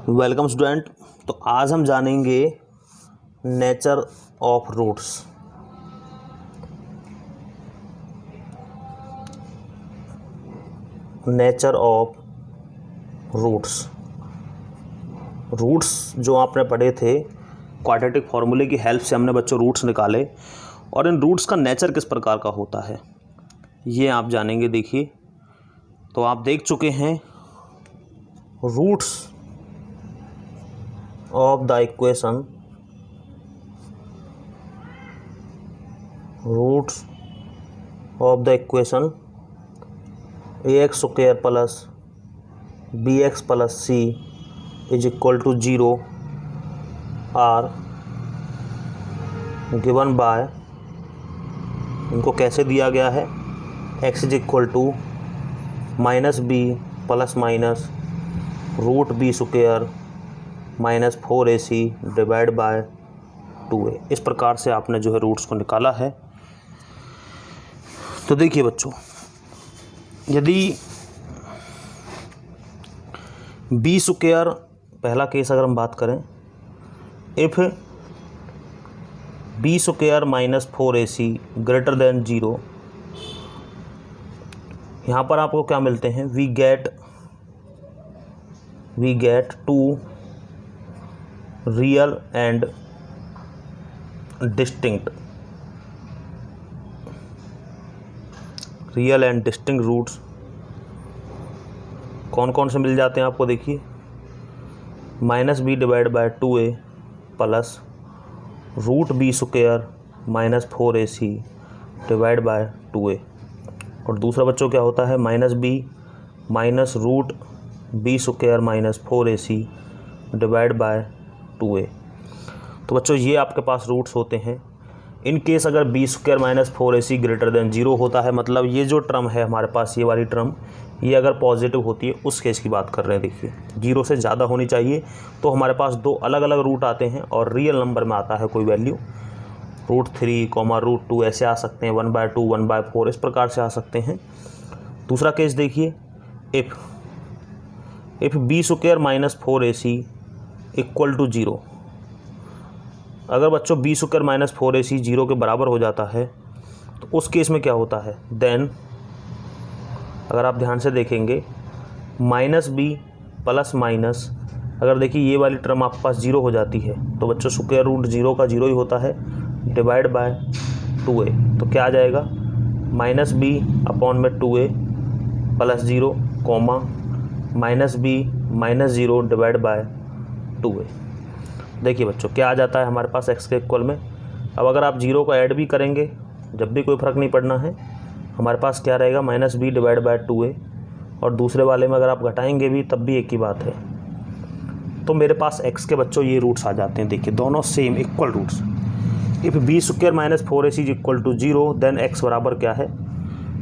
Welcome student. तो आज हम जानेंगे nature of roots. Nature of roots. Roots जो आपने पढ़े थे, क्वाड्रेटिक फार्मूले की हेल्प से हमने बच्चों रूट्स निकाले, और इन रूट्स का नेचर किस प्रकार का होता है ये आप जानेंगे। देखिए, तो आप देख चुके हैं roots of the equation roots of the equation ax square plus bx plus c is equal to 0 are given by, इनको कैसे दिया गया है, x is equal to minus B plus minus root B square -4ac divide by 2a। इस प्रकार से आपने जो है रूट्स को निकाला है। तो देखिए बच्चों, यदि बी स्क्वायर, पहला केस अगर हम बात करें, if B square -4ac greater than 0, यहाँ पर आपको क्या मिलते हैं, we get two real and distinct roots. कौन कौन से मिल जाते हैं आपको, देखिए, -b divide by 2a plus root B square -4ac divide by 2a। और दूसरा बच्चों क्या होता है, -b minus root B square -4ac divide by 2a। तो बच्चों ये आपके पास रूट्स होते हैं। इन केस अगर B square -4ac greater than 0 होता है, मतलब ये जो टर्म है हमारे पास, ये वाली टर्म, ये अगर पॉजिटिव होती है, उस केस की बात कर रहे हैं। देखिए, 0 से ज़्यादा होनी चाहिए। तो हमारे पास दो अलग अलग रूट आते हैं और रियल नंबर में आता है कोई वैल्यू, √3, √2 ऐसे आ सकते हैं, 1/2, 1/4 इस प्रकार से आ सकते हैं। दूसरा केस देखिए, if B square -4ac equal to 0, अगर बच्चों बी स्क्वायर -4ac 0 के बराबर हो जाता है, तो उस केस में क्या होता है, देन अगर आप ध्यान से देखेंगे, -b प्लस माइनस, अगर देखिए ये वाली टर्म आपके पास 0 हो जाती है, तो बच्चों स्क्वायर रूट 0 का 0 ही होता है, डिवाइड बाय 2a। तो क्या आ जाएगा, -b अपॉन में 2a plus 0 comma -b minus 0 divide by 2a। देखिए बच्चों क्या आ जाता है हमारे पास x के इक्वल में। अब अगर आप 0 को ऐड भी करेंगे, जब भी कोई फ़र्क नहीं पड़ना है, हमारे पास क्या रहेगा, -b डिवाइड बाय 2a। और दूसरे वाले में अगर आप घटाएंगे भी, तब भी एक ही बात है। तो मेरे पास x के बच्चों ये रूट्स आ जाते हैं। देखिए, दोनों same equal roots. If B square -4ac is equal to 0, then x बराबर क्या है,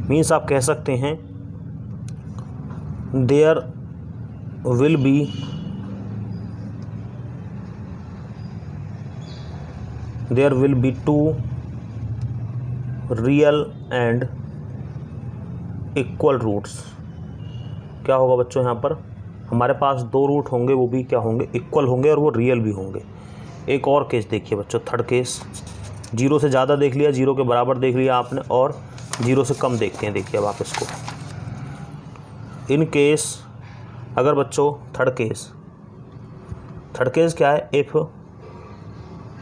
मीन्स आप कह सकते हैं there will be two real and equal roots. क्या होगा बच्चों, यहाँ पर हमारे पास दो रूट होंगे, वो भी क्या होंगे, इक्वल होंगे, और वो रियल भी होंगे। एक और केस देखिए बच्चों, थर्ड केस, 0 से ज़्यादा देख लिया, 0 के बराबर देख लिया आपने, और 0 से कम देखते हैं। देखिए अब आप इसको, इन केस अगर बच्चों थर्ड केस क्या है, if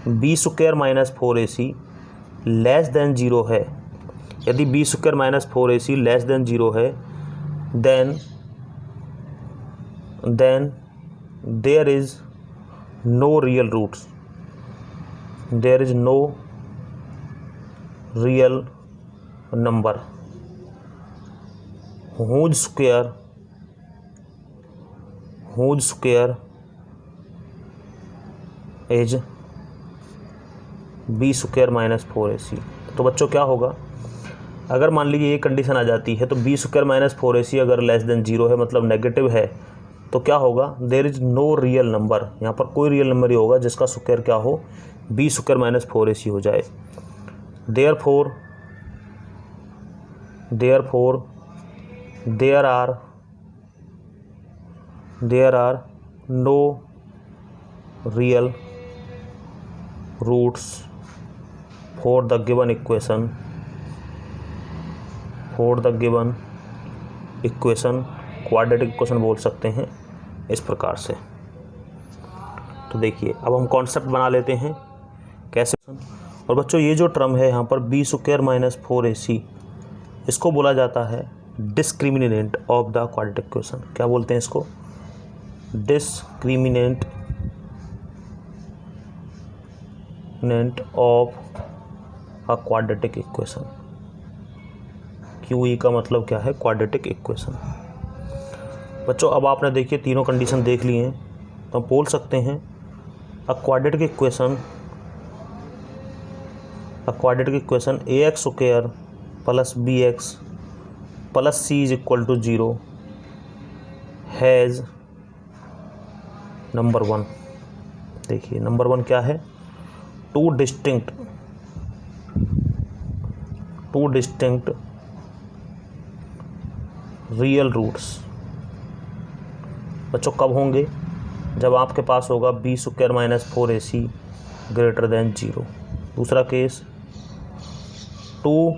B square -4ac less than 0 है, यदि B square -4ac less than 0 है, then there is no real roots, there is no real number whose square is B square -4ac। तो बच्चों क्या होगा, अगर मान लीजिए ये कंडीशन आ जाती है, तो बी स्क्वायर -4ac अगर लेस देन 0 है, मतलब नेगेटिव है, तो क्या होगा, there is no real number, यहाँ पर कोई रियल नंबर ही होगा जिसका स्क्वायर क्या हो, बी स्क्वायर -4ac हो जाए। Therefore there are no real roots for the given equation quadratic equation बोल सकते हैं इस प्रकार से। तो देखिए अब हम कॉन्सेप्ट बना लेते हैं कैसे। और बच्चों ये जो टर्म है यहाँ पर बी स्क्वायर माइनस 4ac, इसको बोला जाता है discriminant of the quadratic equation. क्या बोलते हैं इसको? Discriminant of a quadratic equation. QE का मतलब क्या है? Quadratic equation. बच्चों अब आपने देखिए तीनों कंडीशन देख ली हैं, तो हम बोल सकते हैं a quadratic equation ax square plus bx plus c is equal to 0 has number 1। देखिए नंबर 1 क्या है? Two distinct real roots. बच्चों कब होंगे? जब आपके पास होगा B square minus 4ac greater than 0। दूसरा case, two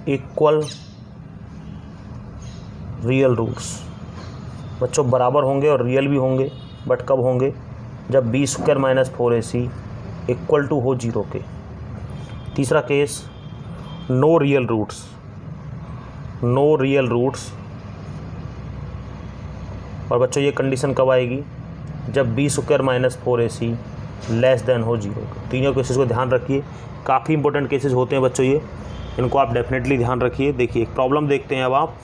equal real roots. बच्चों बराबर होंगे और रियल भी होंगे, बट कब होंगे? जब B square minus 4ac equal to हो 0 के। तीसरा केस, नो रियल रूट्स। और बच्चों ये कंडीशन कब आएगी? जब B square minus 4ac less than हो 0। तीनों केसेस को ध्यान रखिए, काफ़ी इंपॉर्टेंट केसेस होते हैं बच्चों ये, इनको आप डेफिनेटली ध्यान रखिए। देखिए एक प्रॉब्लम देखते हैं अब आप।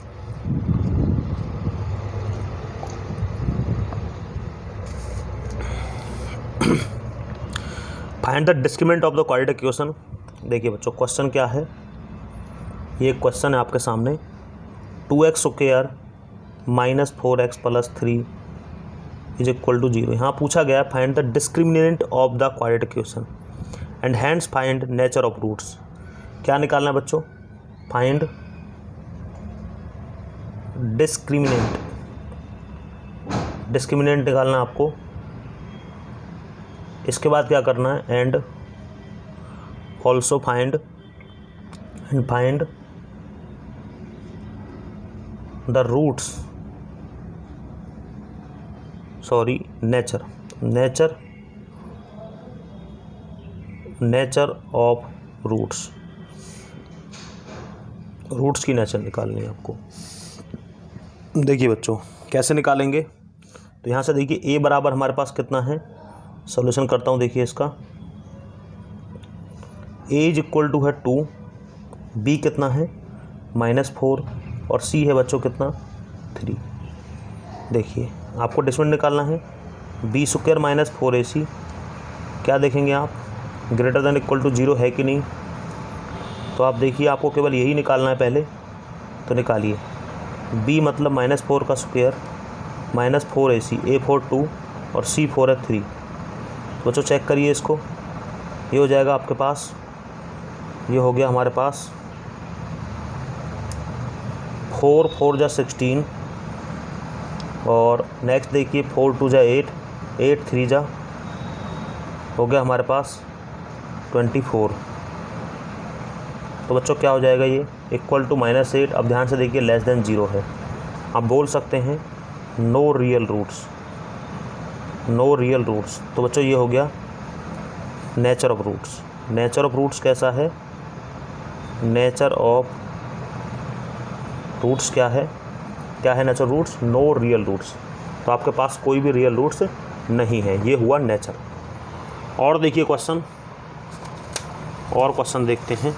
Find the discriminant of the quadratic equation. देखिए बच्चों क्वेश्चन क्या है, ये क्वेश्चन है आपके सामने। 2x square minus 4x plus 3 is equal to 0। यहाँ पूछा गया find the discriminant of the quadratic equation and hence find nature of roots. क्या निकालना है बच्चों? फाइंड डिस्क्रिमिनेंट निकालना है आपको। इसके बाद क्या करना है? And also find the roots, nature of roots की नेचर निकालनी है आपको। देखिए बच्चों कैसे निकालेंगे? तो यहाँ से देखिए a बराबर हमारे पास कितना है, सॉल्यूशन करता हूँ। देखिए इसका a इज इक्वल टू है 2, b कितना है -4 और c है बच्चों कितना 3। देखिए आपको डिस्क्रिमिनेंट निकालना है। बी स्क्वायर माइनस 4ac क्या देखेंगे आप? ग्रेटर देन इक्वल टू 0 है कि नहीं? तो आप देखिए आपको केवल यही निकालना है पहले, तो निकालिए। b मतलब -4 का स्क्वायर -4ac, a4 2 और c4 है 3। बच्चों चेक करिए इसको, ये हो जाएगा आपके पास, ये हो गया हमारे पास 4 4 जा 16 और नेक्स्ट देखिए 4 2 जा 8 8 3 जा हो गया हमारे पास 24। तो बच्चों क्या हो जाएगा? ये इक्वल टू -8। अब ध्यान से देखिए लेस देन 0 है। आप बोल सकते हैं नो रियल रूट्स। तो बच्चों ये हो गया नेचर ऑफ रूट्स कैसा है? नेचर ऑफ रूट्स क्या है nature roots? No real roots. तो आपके पास कोई भी रियल रूट्स नहीं है, ये हुआ नेचर। और देखिए क्वेश्चन देखते हैं।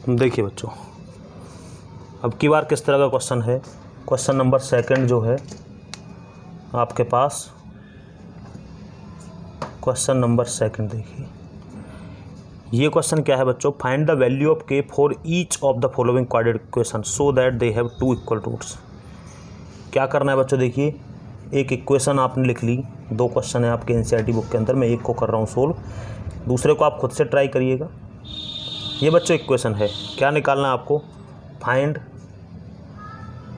देखिए बच्चों अब की बार किस तरह का क्वेश्चन है? क्वेश्चन नंबर 2 जो है आपके पास, क्वेश्चन नंबर 2 देखिए ये क्वेश्चन क्या है बच्चों, find the value of K for each of the following quadratic equation so that they have two equal roots. क्या करना है बच्चों, देखिए एक इक्वेशन आपने लिख ली, 2 क्वेश्चन है आपके एनसीईआरटी बुक के अंदर, मैं एक को कर रहा हूँ सोल्व, दूसरे को आप खुद से ट्राई करिएगा। ये बच्चों इक्वेशन है, क्या निकालना है आपको, फाइंड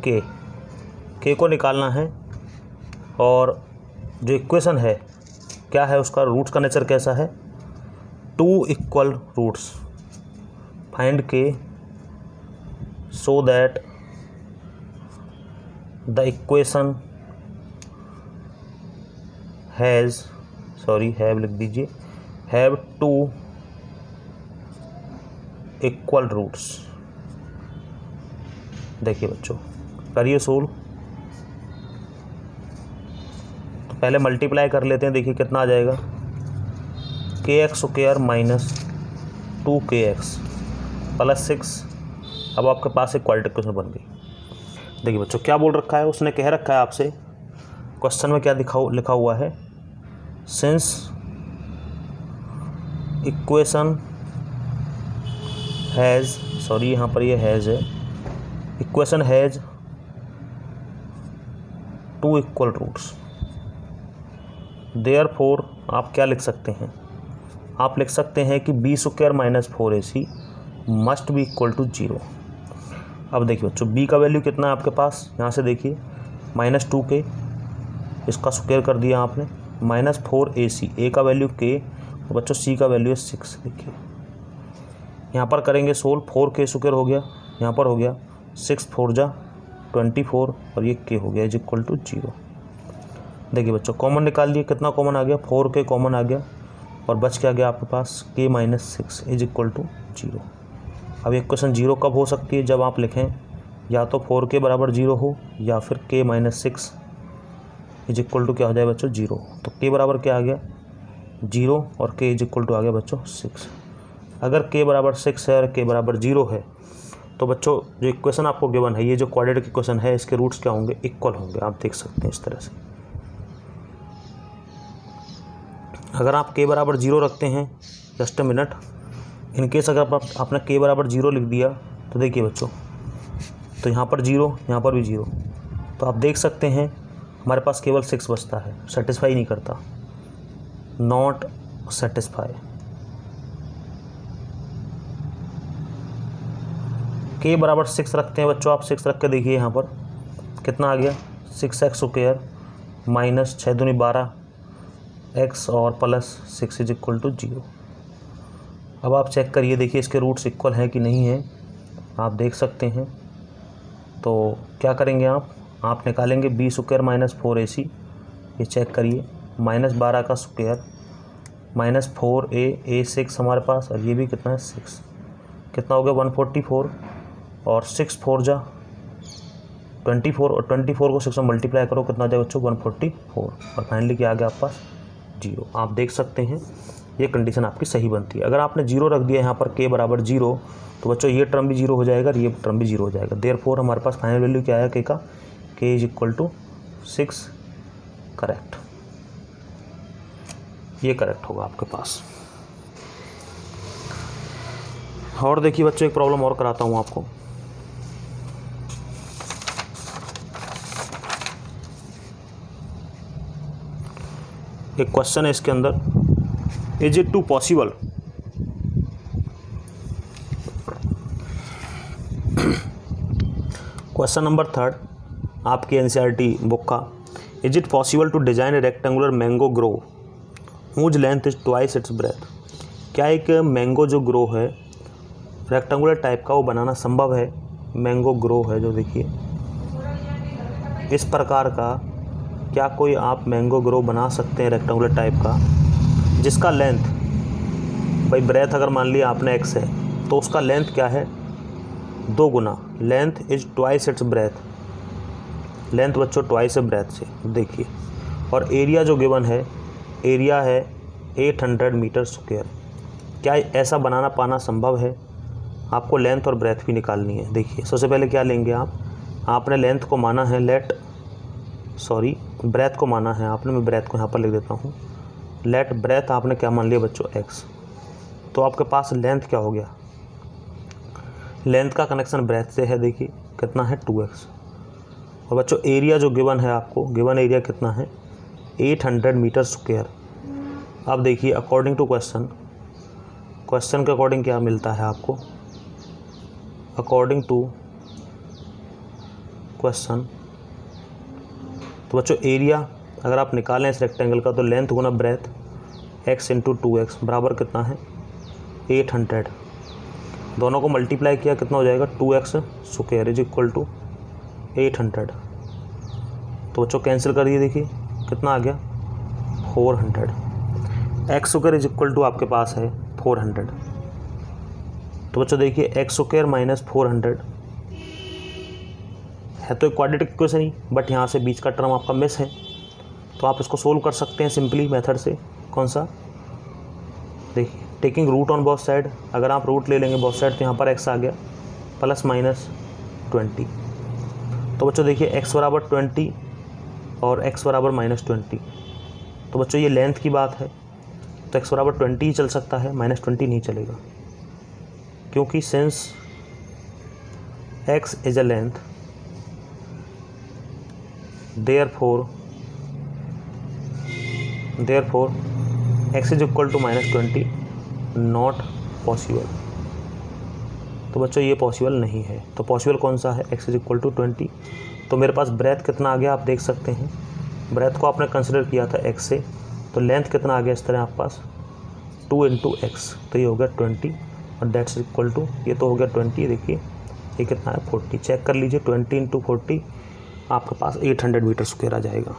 के को निकालना है, और जो इक्वेशन है क्या है, उसका रूट्स का नेचर कैसा है, 2 इक्वल रूट्स, फाइंड के so that the equation has, sorry have लिख दीजिए, हैव 2 इक्वल रूट्स। देखिए बच्चों करिए सोल्व, तो पहले मल्टीप्लाई कर लेते हैं, देखिए कितना आ जाएगा, kx² माइनस 2kx प्लस 6। अब आपके पास एक क्वाड्रेटिक इक्वेशन बन गई। देखिए बच्चों क्या बोल रखा है, उसने कह रखा है आपसे, क्वेश्चन में क्या लिखा हुआ है, सिंस इक्वेशन हैज़, सॉरी यहाँ पर ये हैज़ है, equation has 2 equal roots, therefore आप क्या लिख सकते हैं, आप लिख सकते हैं कि b² minus 4ac must be equal to 0। अब देखिए बच्चों b का वैल्यू कितना है आपके पास, यहाँ से देखिए -2k, इसका स्क्वायर कर दिया आपने, -4ac, a का वैल्यू k, और बच्चों c का वैल्यू है 6। देखिए यहाँ पर करेंगे सोल्व, 4k स्क्वायर हो गया, यहाँ पर हो गया 6 4 जा 24, और ये k हो गया इज इक्वल टू 0। देखिए बच्चों कॉमन निकाल दिए, कितना कॉमन आ गया, 4k कॉमन आ गया, और बच क्या गया आपके पास k - 6 इज इक्वल टू 0। अब ये क्वेश्चन 0 कब हो सकती है, जब आप लिखें या तो 4k बराबर 0 हो, या फिर k - 6 इज इक्वल टू क्या हो जाए बच्चों 0। तो k बराबर क्या आ गया 0, और k इज इक्वल टू आ गया बच्चों 6। अगर k बराबर 6 है और k बराबर 0 है, तो बच्चों जो इक्वेशन आपको गिवन है, ये जो क्वाड्रेटिक इक्वेशन है, इसके रूट्स क्या होंगे, इक्वल होंगे। आप देख सकते हैं इस तरह से। अगर आप k बराबर 0 रखते हैं, जस्ट अ मिनट, इनकेस अगर आपने k बराबर 0 लिख दिया, तो देखिए बच्चों, तो यहाँ पर 0, यहाँ पर भी 0, तो आप देख सकते हैं हमारे पास केवल 6 बचता है, सेटिस्फाई नहीं करता, नॉट सेटिस्फाई। k बराबर 6 रखते हैं बच्चों, आप 6 रख के देखिए यहाँ पर कितना आ गया, 6x² माइनस 6 दूनी 12 x और प्लस 6 इज इक्वल टू 0। अब आप चेक करिए, देखिए इसके रूट्स इक्वल हैं कि नहीं हैं, आप देख सकते हैं। तो क्या करेंगे आप निकालेंगे b² माइनस 4ac, ये चेक करिए, -12 का स्क्वायर -4a 6 हमारे पास, और ये भी कितना है 6, कितना हो गया 144, और 6 4 जा 24, और 24 को 6 में मल्टीप्लाई करो, कितना जाए बच्चों 144, और फाइनली क्या आ गया आपके पास 0। आप देख सकते हैं ये कंडीशन आपकी सही बनती है। अगर आपने 0 रख दिया यहाँ पर k बराबर 0, तो बच्चों ये टर्म भी 0 हो जाएगा और ये टर्म भी 0 हो जाएगा। देयरफॉर हमारे पास फाइनल वैल्यू क्या आया k का, k is equal to 6, correct, ये करेक्ट होगा आपके पास। और देखिए बच्चों एक प्रॉब्लम और कराता हूँ आपको। एक क्वेश्चन है इसके अंदर, is it to possible question number 3 आपकी एनसीईआरटी बुक का, is it possible to design a rectangular mango grove whose length is twice its breadth. क्या एक मैंगो जो ग्रो है रेक्टेंगुलर टाइप का, वो बनाना संभव है। मैंगो ग्रो है जो, देखिए इस प्रकार का, क्या कोई आप मैंगो ग्रो बना सकते हैं रेक्टेंगुलर टाइप का, जिसका लेंथ, भाई ब्रेथ अगर मान लिया आपने x है, तो उसका लेंथ क्या है 2 गुना, length is twice its breadth, length बच्चों ट्वाइस है ब्रेथ से, देखिए। और एरिया जो गिवन है, एरिया है 800 मीटर स्क्वायर। क्या ऐसा बनाना पाना संभव है। आपको लेंथ और ब्रेथ भी निकालनी है। देखिए सबसे पहले क्या लेंगे आपने लेंथ को माना है ब्रेथ को माना है आपने, मैं ब्रेथ को यहाँ पर लिख देता हूँ। लेट ब्रेथ आपने क्या मान लिया बच्चों x, तो आपके पास लेंथ क्या हो गया, लेंथ का कनेक्शन ब्रेथ से है, देखिए कितना है 2x। और बच्चों एरिया जो गिवन है आपको, गिवन एरिया कितना है 800 मीटर स्क्वायर। अब देखिए अकॉर्डिंग टू क्वेश्चन के अकॉर्डिंग क्या मिलता है आपको, अकॉर्डिंग टू क्वेश्चन। तो बच्चों एरिया अगर आप निकालें इस रेक्टेंगल का, तो लेंथ गुना ब्रेथ x इंटू 2x बराबर कितना है 800। दोनों को मल्टीप्लाई किया कितना हो जाएगा 2x square is equal to 800। तो बच्चों कैंसिल कर दिए, देखिए कितना आ गया 400। X square is equal to आपके पास है 400। तो बच्चों देखिए एक्स स्क्वायर माइनस 400 है तो एक क्वाड्रेटिक इक्वेशन ही, बट यहाँ से बीच का टर्म आपका मिस है, तो आप इसको सोल्व कर सकते हैं सिंपली मेथड से। कौन सा, देखिए taking root on both side, अगर आप रूट ले लेंगे बोथ साइड तो यहाँ पर x आ गया प्लस माइनस 20। तो बच्चों देखिए x बराबर 20 और x बराबर माइनस 20। तो बच्चों ये लेंथ की बात है, तो x बराबर 20 ही चल सकता है, माइनस 20 नहीं चलेगा, क्योंकि since x is a length therefore x is equal to minus 20 not possible. तो बच्चों ये पॉसिबल नहीं है, तो पॉसिबल कौन सा है x इज इक्वल टू 20। तो मेरे पास ब्रेथ कितना आ गया आप देख सकते हैं, ब्रेथ को आपने कंसिडर किया था x से, तो लेंथ कितना आ गया इस तरह आपके पास 2 इंटू एक्स, तो ये हो गया 20 और दैट्स इक्वल टू, ये तो हो गया 20, देखिए ये कितना है 40। चेक कर लीजिए 20 इंटू 40 आपके पास 800 मीटर स्क्वायर आ जाएगा।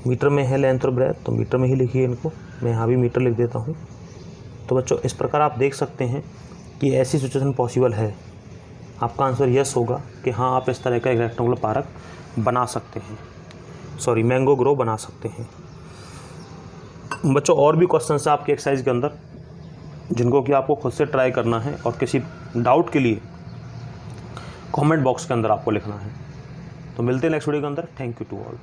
मीटर में है लेंथ और ब्रेथ, तो मीटर में ही लिखिए इनको, मैं यहाँ भी मीटर लिख देता हूँ। तो बच्चों इस प्रकार आप देख सकते हैं कि ऐसी सिचुएशन पॉसिबल है। आपका आंसर यस होगा कि हाँ आप इस तरह का एक रेक्टेंगुलर पार्क बना सकते हैं, सॉरी मैंगो ग्रो बना सकते हैं। बच्चों और भी क्वेश्चन है आपके एक्सरसाइज के अंदर जिनको कि आपको खुद से ट्राई करना है, और किसी डाउट के लिए कमेंट बॉक्स के अंदर आपको लिखना है। तो मिलते हैं नेक्स्ट वीडियो के अंदर। Thank you to all.